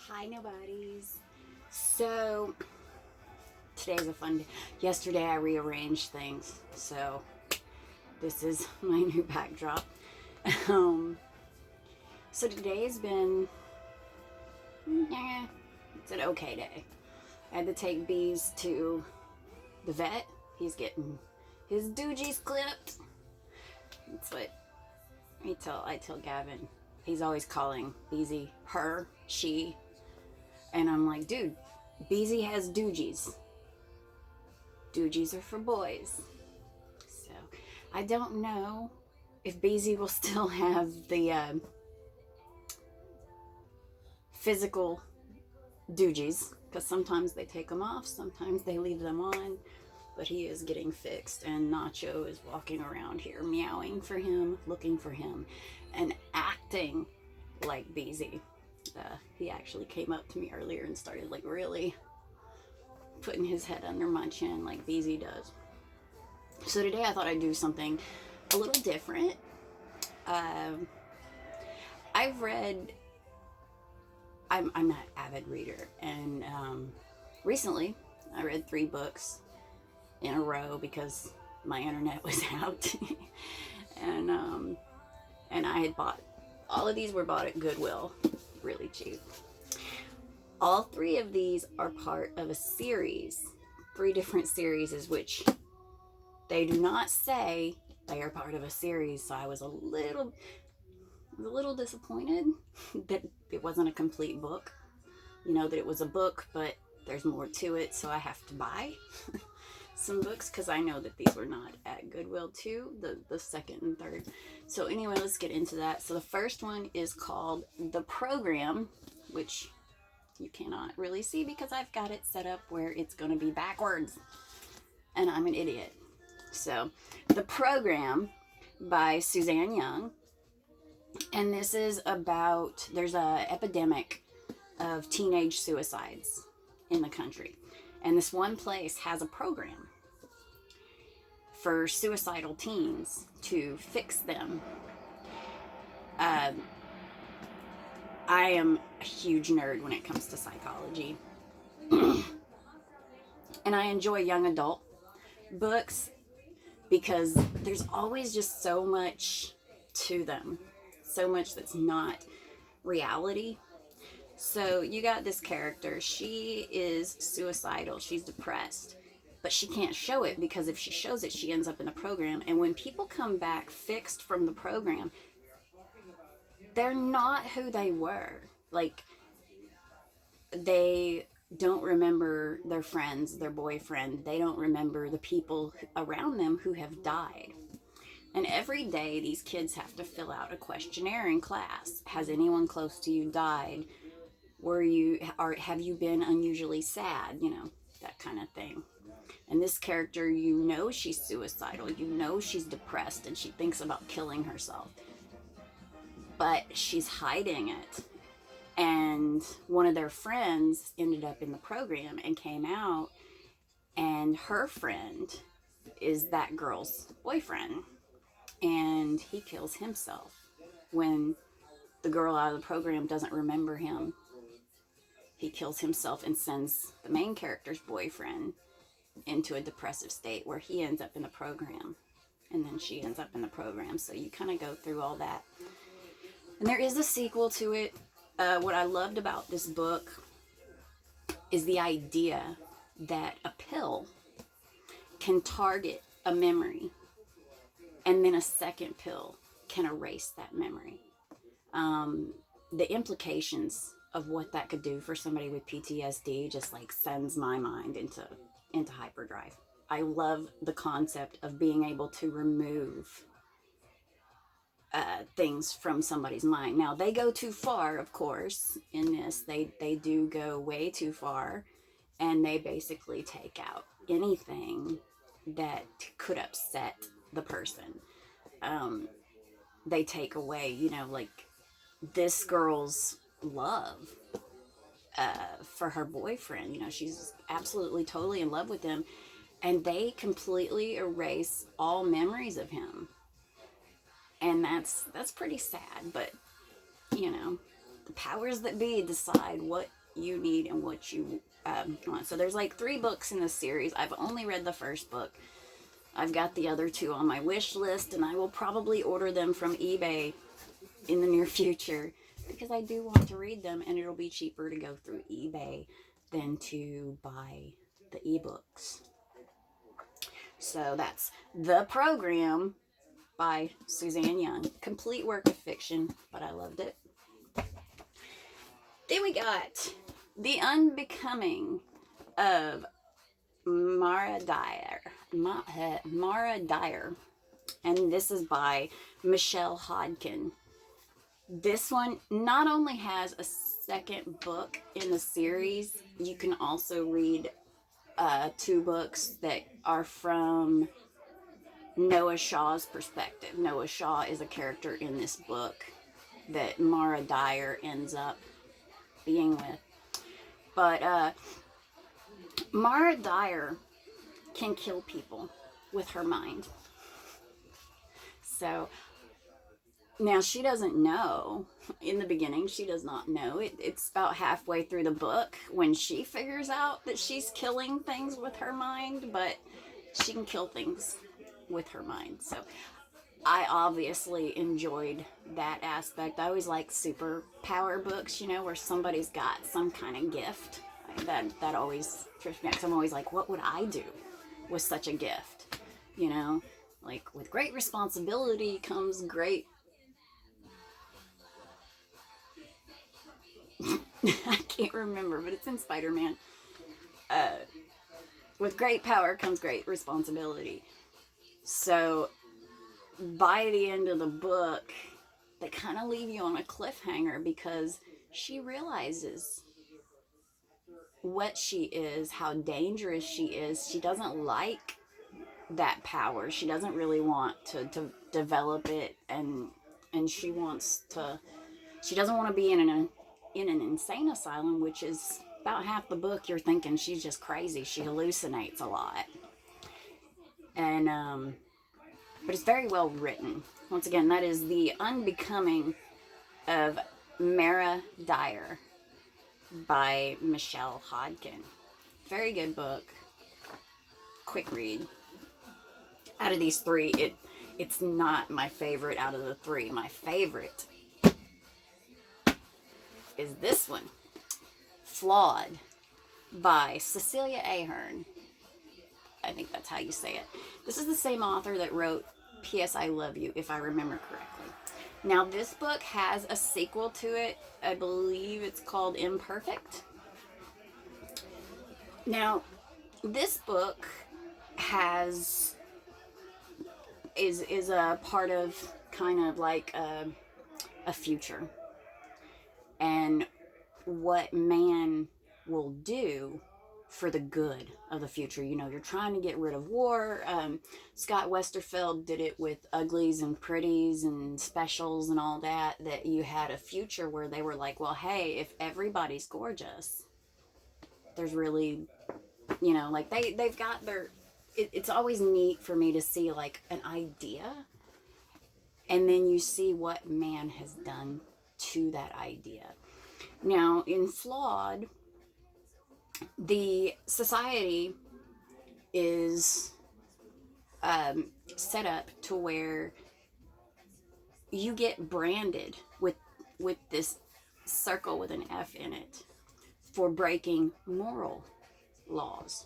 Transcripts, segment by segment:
Hi, nobodies. So, today's a fun day. Yesterday I rearranged things, so this is my new backdrop. Um, so today's been, it's an okay day. I had to take Bees to the vet. He's getting his doogies clipped. That's what I tell Gavin. He's always calling Beezy her, she, and I'm like, dude, Beezy has doogies. Doogies are for boys. So I don't know if Beezy will still have the physical doogies, because sometimes they take them off, sometimes they leave them on. But he is getting fixed, and Nacho is walking around here meowing for him, looking for him, and acting like Beezy. He actually came up to me earlier and started like really putting his head under my chin like Beezy does. So today I thought I'd do something a little different. I've read, I'm an avid reader, and recently I read 3 books in a row because my internet was out. And I had bought, all of these were bought at Goodwill, really cheap. All 3 of these are part of a series, 3 different series, which they do not say they are part of a series. So I was a little disappointed that it wasn't a complete book. You know, that it was a book, but there's more to it. So I have to buy some books because I know that these were not at Goodwill too, the second and third. So anyway, let's get into that. So the first one is called The Program, which you cannot really see because I've got it set up where it's going to be backwards and I'm an idiot. So The Program by Suzanne Young, and this is about, there's a epidemic of teenage suicides in the country, and this one place has a program for suicidal teens to fix them. I am a huge nerd when it comes to psychology, and I enjoy young adult books because there's always just so much to them, so much that's not reality. So you got this character, she is suicidal, she's depressed, but she can't show it because if she shows it, she ends up in the program. And when people come back fixed from the program, they're not who they were. Like, they don't remember their friends, their boyfriend. They don't remember the people around them who have died. And every day, these kids have to fill out a questionnaire in class. Has anyone close to you died? Have you been unusually sad? You know, that kind of thing. And this character, you know she's suicidal, you know she's depressed, and she thinks about killing herself. But she's hiding it. And one of their friends ended up in the program and came out, and her friend is that girl's boyfriend. And he kills himself when the girl out of the program doesn't remember him. He kills himself and sends the main character's boyfriend into a depressive state where he ends up in the program. And then she ends up in the program. So you kind of go through all that. And there is a sequel to it. What I loved about this book is the idea that a pill can target a memory, and then a second pill can erase that memory. The implications of what that could do for somebody with PTSD just like sends my mind into hyperdrive. I love the concept of being able to remove things from somebody's mind. Now, they go too far, of course, in this. They do go way too far, and they basically take out anything that could upset the person. They take away, you know, like this girl's love for her boyfriend. You know, she's absolutely, totally in love with him, and they completely erase all memories of him. And that's pretty sad, but you know, the powers that be decide what you need and what you want. So there's like 3 books in this series. I've only read the first book. I've got the other 2 on my wish list, and I will probably order them from eBay in the near future because I do want to read them, and it'll be cheaper to go through eBay than to buy the ebooks. So that's The Program by Suzanne Young. Complete work of fiction, but I loved it. Then we got The Unbecoming of Mara Dyer. Mara Dyer. And this is by Michelle Hodkin. This one not only has a second book in the series, you can also read 2 books that are from Noah Shaw's perspective. Noah Shaw is a character in this book that Mara Dyer ends up being with. But Mara Dyer can kill people with her mind. So now she doesn't know. In the beginning, she does not know. It's about halfway through the book when she figures out that she's killing things with her mind, but she can kill things with her mind. So I obviously enjoyed that aspect. I always like superpower books, you know, where somebody's got some kind of gift. That always trips me out, 'cause I'm always like, what would I do with such a gift? You know, like, with great responsibility comes great I can't remember, but it's in Spider-Man. With great power comes great responsibility. So by the end of the book, they kind of leave you on a cliffhanger because she realizes what she is, how dangerous she is. She doesn't like that power. She doesn't really want to develop it, and she doesn't want to be in an insane asylum, which is about half the book. You're thinking she's just crazy. She hallucinates a lot. And but it's very well written. Once again, that is The Unbecoming of Mara Dyer by Michelle Hodkin. Very good book. Quick read. Out of these 3, it's not my favorite out of the 3. My favorite is this one, Flawed by Cecilia Ahern. I think that's how you say it. This is the same author that wrote P.S. I Love You, if I remember correctly. Now, this book has a sequel to it. I believe it's called Imperfect. Now, this book is a part of kind of like a future, and what man will do for the good of the future. You know, you're trying to get rid of war. Scott Westerfeld did it with Uglies and Pretties and Specials and all that you had a future where they were like, well, hey, if everybody's gorgeous, there's really, you know, like they've got their, it's always neat for me to see like an idea, and then you see what man has done to that idea. Now, in Flawed, the society is set up to where you get branded with this circle with an F in it for breaking moral laws.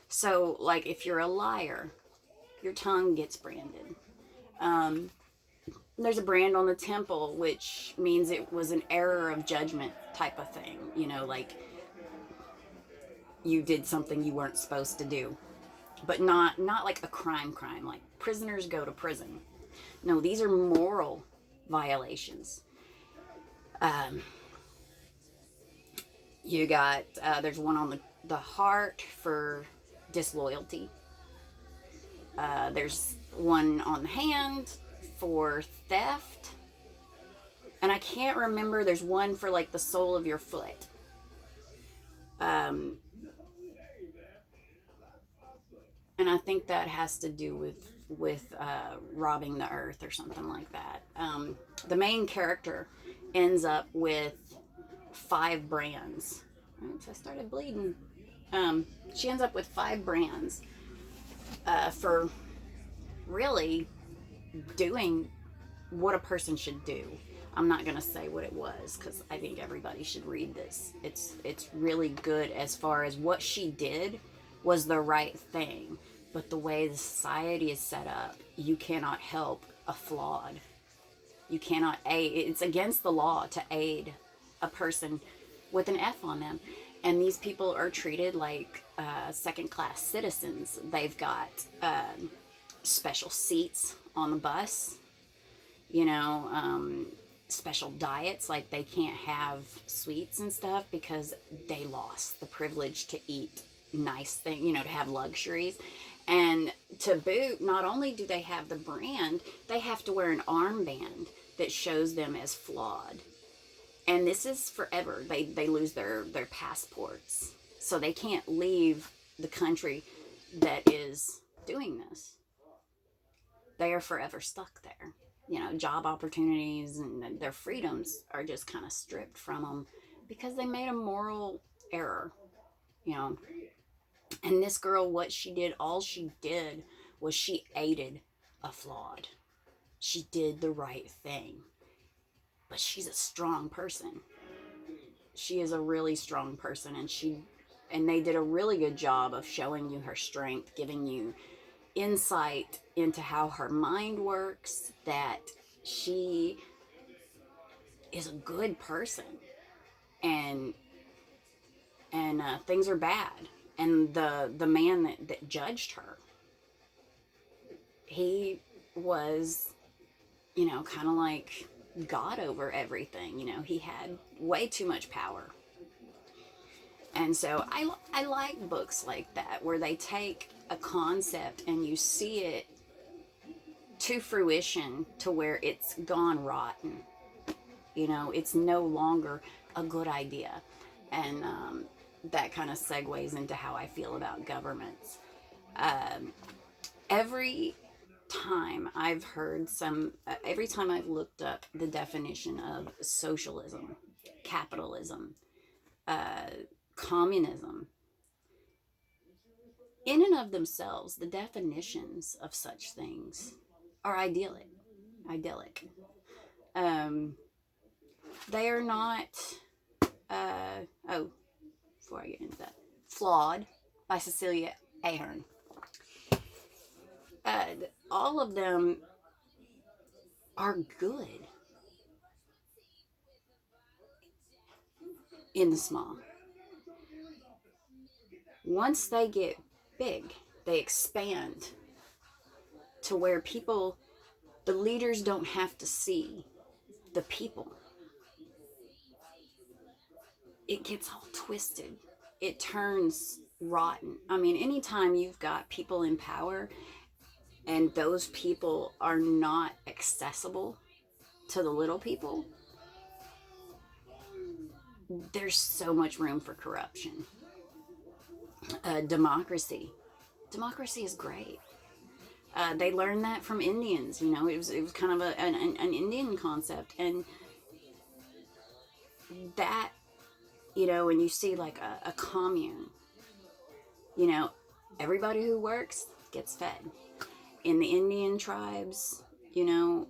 So, like, if you're a liar, your tongue gets branded. There's a brand on the temple, which means it was an error of judgment type of thing. You know, like, you did something you weren't supposed to do. But not like a crime, like prisoners go to prison. No, these are moral violations. You got, there's one on the heart for disloyalty. There's one on the hand for theft. And I can't remember, there's one for like the sole of your foot. And I think that has to do with robbing the earth or something like that. The main character ends up with 5 brands. Oops, I started bleeding. She ends up with 5 brands for really doing what a person should do. I'm not going to say what it was because I think everybody should read this. It's really good as far as what she did was the right thing. But the way the society is set up, you cannot help a flawed. You cannot aid. It's against the law to aid a person with an F on them. And these people are treated like second-class citizens. They've got special seats on the bus, special diets, like they can't have sweets and stuff because they lost the privilege to eat nice things, to have luxuries. And to boot, not only do they have the brand, they have to wear an armband that shows them as flawed. And this is forever. They lose their passports. So they can't leave the country that is doing this. They are forever stuck there. Job opportunities and their freedoms are just kind of stripped from them because they made a moral error, And this girl, what she did, all she did was she aided a flawed. She did the right thing. But she's a strong person. She is a really strong person, and they did a really good job of showing you her strength, giving you insight into how her mind works, that she is a good person, and things are bad. And the man that judged her, he was, kind of like God over everything. He had way too much power. And so I like books like that, where they take a concept and you see it to fruition to where it's gone rotten. It's no longer a good idea. And that kind of segues into how I feel about governments. Every time I've looked up the definition of socialism, capitalism, communism, in and of themselves, the definitions of such things are idyllic. They are not, before I get into that, Flawed by Cecilia Ahern. All of them are good in the small. Once they get big, they expand to where the leaders don't have to see the people. It gets all twisted. It turns rotten. I mean, anytime you've got people in power and those people are not accessible to the little people, there's so much room for corruption. Democracy is great. They learned that from Indians. It was kind of an Indian concept, and that, when you see like a commune, everybody who works gets fed. In the Indian tribes,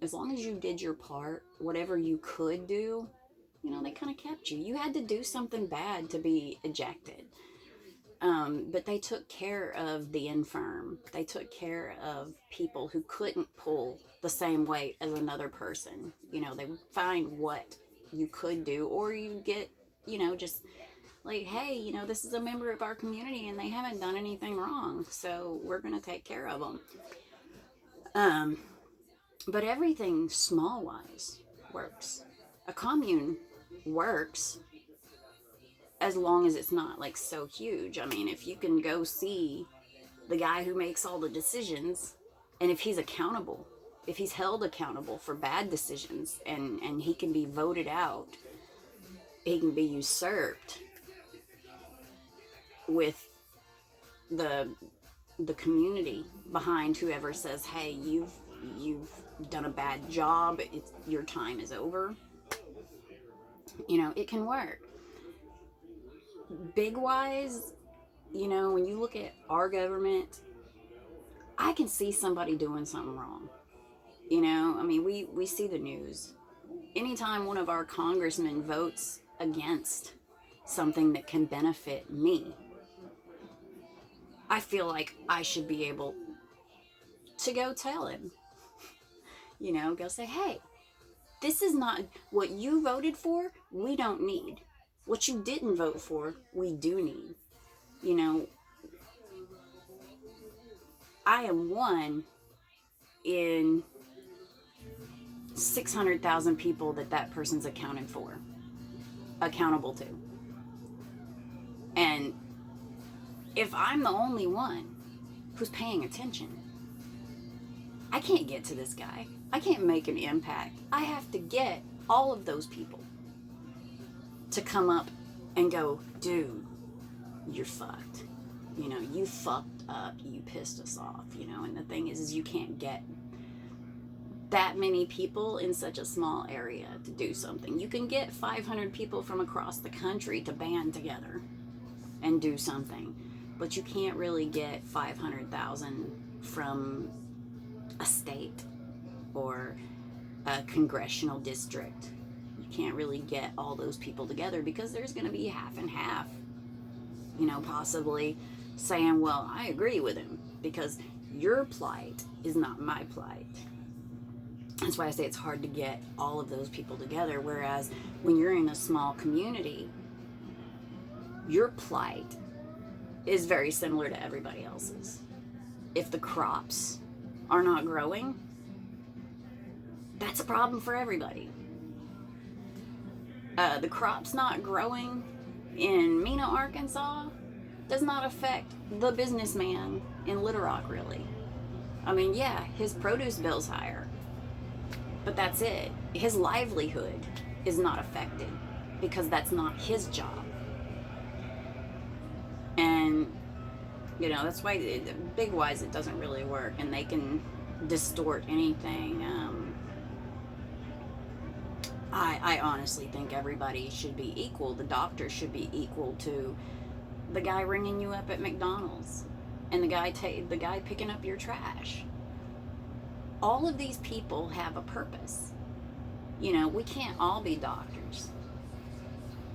as long as you did your part, whatever you could do, they kind of kept you. You had to do something bad to be ejected. But they took care of the infirm. They took care of people who couldn't pull the same weight as another person. They would find what you could do, or you get, just like, hey, this is a member of our community and they haven't done anything wrong, so we're going to take care of them. But everything small-wise works. A commune works as long as it's not like so huge. I mean, if you can go see the guy who makes all the decisions, and if he's accountable, if he's held accountable for bad decisions, and he can be voted out, he can be usurped with the community behind whoever says, hey, you've done a bad job, your time is over. It can work. big wise, you know, when you look at our government, I can see somebody doing something wrong. You know, I mean, we see the news. Anytime one of our congressmen votes against something that can benefit me, I feel like I should be able to go tell him, you know, go say, hey, this is not what you voted for, we don't need. What you didn't vote for, we do need. You know, I am one in 600,000 people that person's accountable to. And if I'm the only one who's paying attention, I can't get to this guy. I can't make an impact. I have to get all of those people to come up and go, dude, you're fucked. You know, you fucked up. You pissed us off, you know. And the thing is you can't get that many people in such a small area to do something. You can get 500 people from across the country to band together and do something, but you can't really get 500,000 from a state or a congressional district. You can't really get all those people together because there's going to be half and half, you know, possibly saying, well, I agree with him because your plight is not my plight. That's why I say it's hard to get all of those people together. Whereas when you're in a small community, your plight is very similar to everybody else's. If the crops are not growing, that's a problem for everybody. The crops not growing in Mena, Arkansas does not affect the businessman in Little Rock, really. I mean, yeah, his produce bill's higher, but that's it. His livelihood is not affected because that's not his job. And, you know, that's why big wise it doesn't really work, and they can distort anything. I honestly think everybody should be equal. The doctor should be equal to the guy ringing you up at McDonald's and the guy picking up your trash. All of these people have a purpose. You know, we can't all be doctors.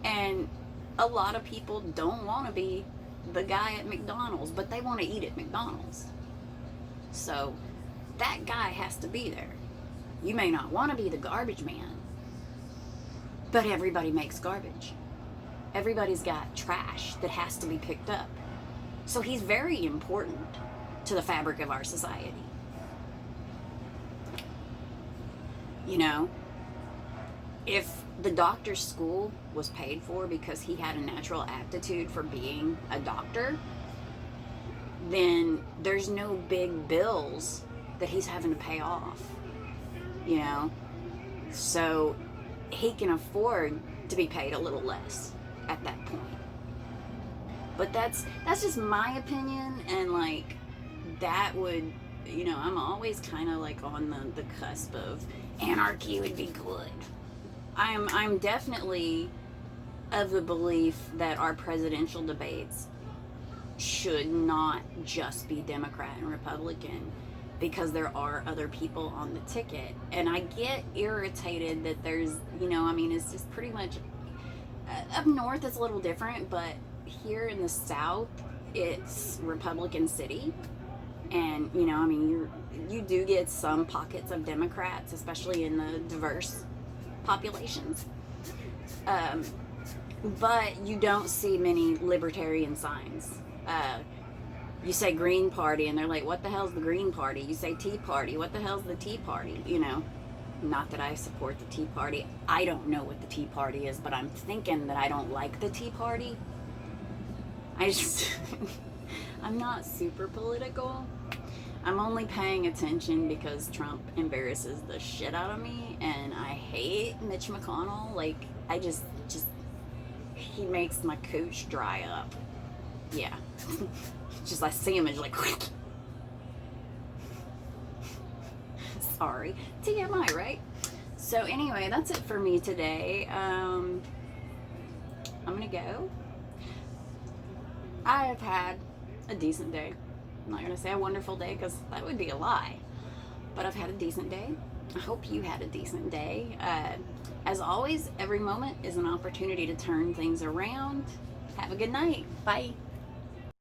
And a lot of people don't want to be the guy at McDonald's, but they want to eat at McDonald's. So that guy has to be there. You may not want to be the garbage man, but everybody makes garbage. Everybody's got trash that has to be picked up. So he's very important to the fabric of our society. You know, if the doctor's school was paid for because he had a natural aptitude for being a doctor, then there's no big bills that he's having to pay off, you know? So he can afford to be paid a little less at that point. But that's just my opinion, and like that would, you know, I'm always kind of like on the cusp of anarchy would be good. I'm definitely of the belief that our presidential debates should not just be Democrat and Republican, because there are other people on the ticket. And I get irritated that there's, you know, I mean, it's just pretty much up north it's a little different, but here in the South it's Republican city. And, you know, I mean, you do get some pockets of Democrats, especially in the diverse populations. But you don't see many libertarian signs. You say Green Party, and they're like, what the hell's the Green Party? You say Tea Party, what the hell's the Tea Party? You know, not that I support the Tea Party. I don't know what the Tea Party is, but I'm thinking that I don't like the Tea Party. I'm not super political. I'm only paying attention because Trump embarrasses the shit out of me, and I hate Mitch McConnell. Like, I just he makes my cooch dry up. Yeah. Just I see him and just like sorry. TMI, right? So anyway, that's it for me today. I'm gonna go. I have had a decent day. I'm not going to say a wonderful day because that would be a lie. But I've had a decent day. I hope you had a decent day. As always, every moment is an opportunity to turn things around. Have a good night. Bye.